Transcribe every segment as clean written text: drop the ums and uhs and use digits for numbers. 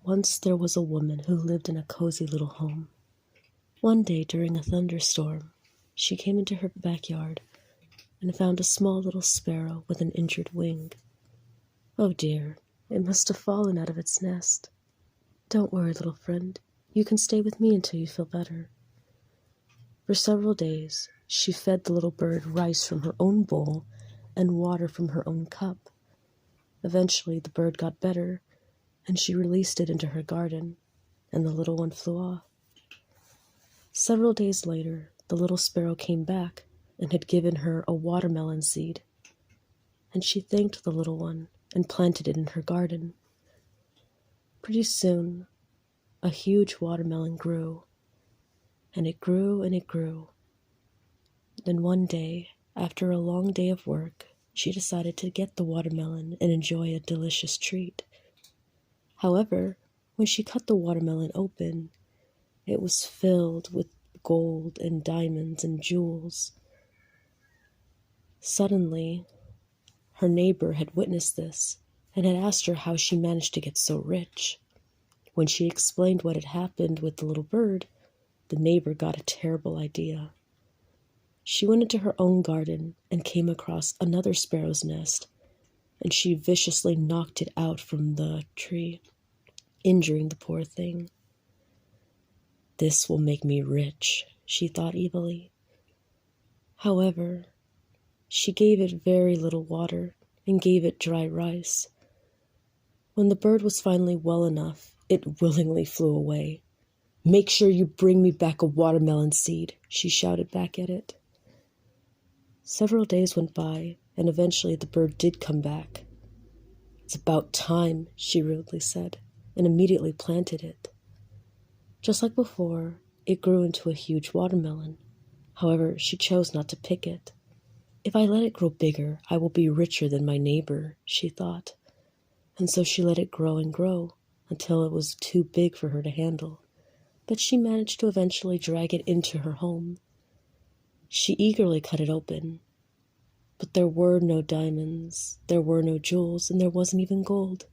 Once there was a woman who lived in a cozy little home. One day during a thunderstorm, she came into her backyard and found a small little sparrow with an injured wing. Oh dear, it must have fallen out of its nest. Don't worry, little friend. You can stay with me until you feel better. For several days, she fed the little bird rice from her own bowl and water from her own cup. Eventually, the bird got better, and she released it into her garden, and the little one flew off. Several days later, the little sparrow came back and had given her a watermelon seed, and she thanked the little one and planted it in her garden. Pretty soon, a huge watermelon grew, and it grew and it grew. Then one day, after a long day of work, she decided to get the watermelon and enjoy a delicious treat. However, when she cut the watermelon open, it was filled with gold and diamonds and jewels. Suddenly, her neighbor had witnessed this and had asked her how she managed to get so rich. When she explained what had happened with the little bird, the neighbor got a terrible idea. She went into her own garden and came across another sparrow's nest, and she viciously knocked it out from the tree, injuring the poor thing. This will make me rich, she thought evilly. However, she gave it very little water and gave it dry rice. When the bird was finally well enough, it willingly flew away. "Make sure you bring me back a watermelon seed," she shouted back at it. Several days went by, and eventually the bird did come back. "It's about time," she rudely said, and immediately planted it. Just like before, it grew into a huge watermelon. However, she chose not to pick it. "If I let it grow bigger, I will be richer than my neighbor," she thought. And so she let it grow and grow until it was too big for her to handle. But she managed to eventually drag it into her home. She eagerly cut it open, but there were no diamonds, there were no jewels, and there wasn't even gold.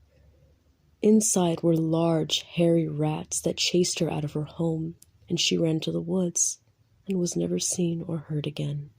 Inside were large, hairy rats that chased her out of her home, and she ran to the woods and was never seen or heard again.